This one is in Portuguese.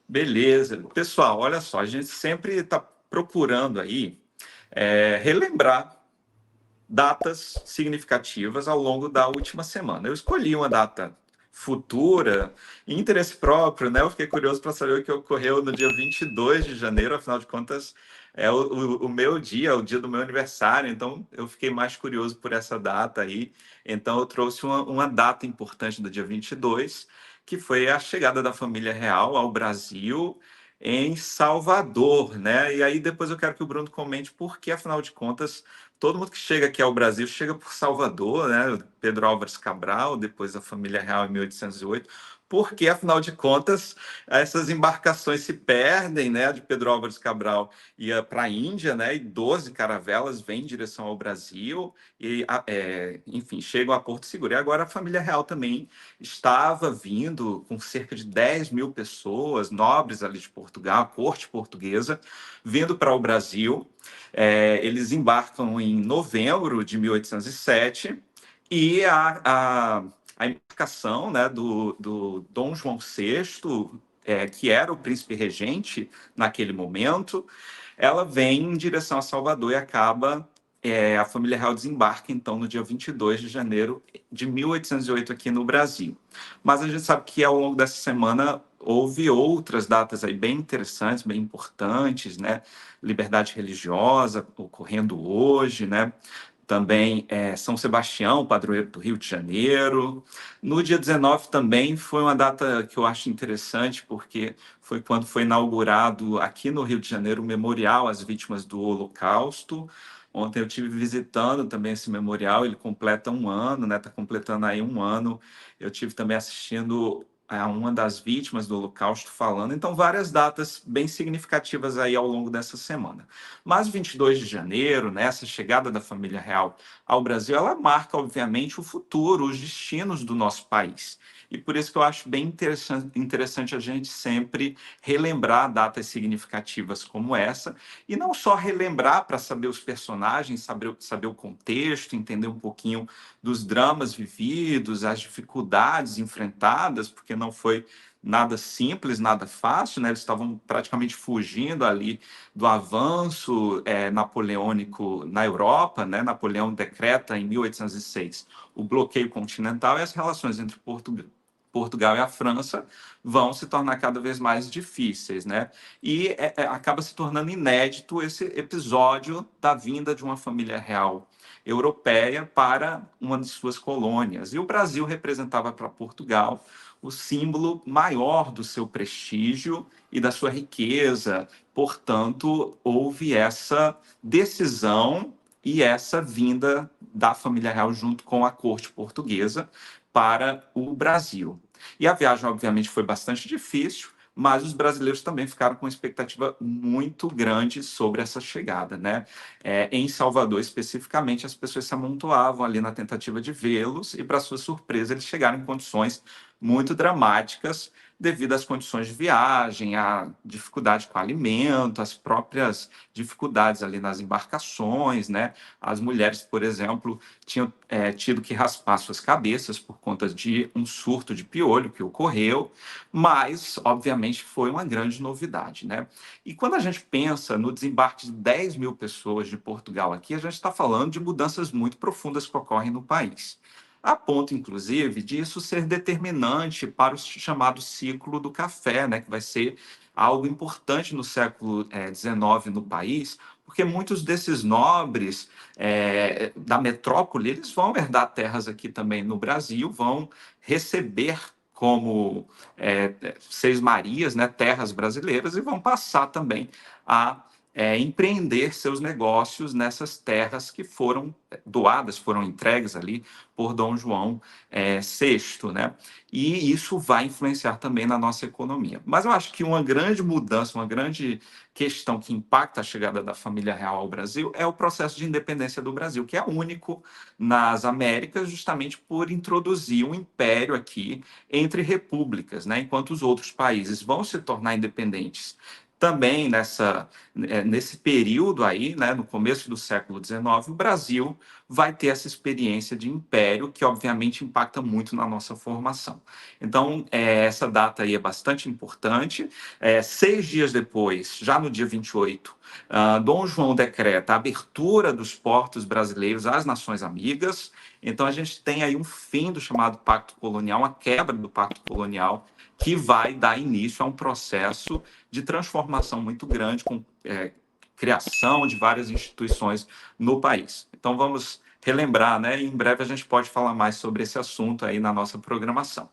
Beleza. Pessoal, olha só, a gente sempre está procurando aí relembrar datas significativas ao longo da última semana. Eu escolhi uma data futura, em interesse próprio, né? Eu fiquei curioso para saber o que ocorreu no dia 22 de janeiro, afinal de contas, é o meu dia, o dia do meu aniversário, então eu fiquei mais curioso por essa data aí. Então eu trouxe uma data importante do dia 22, que foi a chegada da família real ao Brasil em Salvador, né? E aí depois eu quero que o Bruno comente por que, afinal de contas, todo mundo que chega aqui ao Brasil chega por Salvador, né? Pedro Álvares Cabral, depois a família real em 1808, porque, afinal de contas, essas embarcações se perdem, né? De Pedro Álvares Cabral ia para a Índia, né? E 12 caravelas vêm em direção ao Brasil e, enfim, chegam a Porto Seguro. E agora a família real também estava vindo com cerca de 10 mil pessoas, nobres ali de Portugal, a corte portuguesa, vindo para o Brasil. Eles embarcam em novembro de 1807 e a embarcação, né, do Dom João VI, que era o príncipe regente naquele momento, ela vem em direção a Salvador e acaba. A família real desembarca, então, no dia 22 de janeiro de 1808 aqui no Brasil. Mas a gente sabe que ao longo dessa semana houve outras datas aí bem interessantes, bem importantes, né? Liberdade religiosa ocorrendo hoje, né? Também São Sebastião, padroeiro do Rio de Janeiro. No dia 19 também foi uma data que eu acho interessante, porque foi quando foi inaugurado aqui no Rio de Janeiro o Memorial às Vítimas do Holocausto. Ontem eu tive visitando também esse memorial, ele completa um ano, né? Está completando aí um ano. Eu tive também assistindo a uma das vítimas do Holocausto falando. Então, várias datas bem significativas aí ao longo dessa semana. Mas 22 de janeiro, né, essa chegada da família real ao Brasil, ela marca, obviamente, o futuro, os destinos do nosso país. E por isso que eu acho bem interessante a gente sempre relembrar datas significativas como essa, e não só relembrar para saber os personagens, saber o contexto, entender um pouquinho dos dramas vividos, as dificuldades enfrentadas, porque não foi nada simples, nada fácil, né? Eles estavam praticamente fugindo ali do avanço napoleônico na Europa, né? Napoleão decreta em 1806 o bloqueio continental e as relações entre Portugal e a França vão se tornar cada vez mais difíceis, né? E acaba se tornando inédito esse episódio da vinda de uma família real europeia para uma de suas colônias. E o Brasil representava para Portugal o símbolo maior do seu prestígio e da sua riqueza. Portanto, houve essa decisão e essa vinda da família real junto com a corte portuguesa para o Brasil. E a viagem, obviamente, foi bastante difícil, mas os brasileiros também ficaram com uma expectativa muito grande sobre essa chegada, né? Em Salvador, especificamente, as pessoas se amontoavam ali na tentativa de vê-los e, para sua surpresa, eles chegaram em condições muito dramáticas devido às condições de viagem, à dificuldade com o alimento, as próprias dificuldades ali nas embarcações, né? As mulheres, por exemplo, tinham tido que raspar suas cabeças por conta de um surto de piolho que ocorreu, mas, obviamente, foi uma grande novidade, né? E quando a gente pensa no desembarque de 10 mil pessoas de Portugal aqui, a gente está falando de mudanças muito profundas que ocorrem no país. A ponto, inclusive, disso ser determinante para o chamado ciclo do café, né, que vai ser algo importante no século XIX no país, porque muitos desses nobres da metrópole, eles vão herdar terras aqui também no Brasil, vão receber como Seis Marias, né, terras brasileiras, e vão passar também a empreender seus negócios nessas terras que foram doadas, foram entregues ali por Dom João VI, né? E isso vai influenciar também na nossa economia. Mas eu acho que uma grande mudança, uma grande questão que impacta a chegada da família real ao Brasil é o processo de independência do Brasil, que é único nas Américas, justamente por introduzir um império aqui entre repúblicas, né? Enquanto os outros países vão se tornar independentes também nesse período aí, né, no começo do século XIX, o Brasil vai ter essa experiência de império, que obviamente impacta muito na nossa formação. Então, essa data aí é bastante importante. 6 dias depois, já no dia 28, Dom João decreta a abertura dos portos brasileiros às nações amigas. Então, a gente tem aí um fim do chamado Pacto Colonial, uma quebra do Pacto Colonial, que vai dar início a um processo de transformação muito grande, com criação de várias instituições no país. Então, vamos relembrar, né? E em breve a gente pode falar mais sobre esse assunto aí na nossa programação.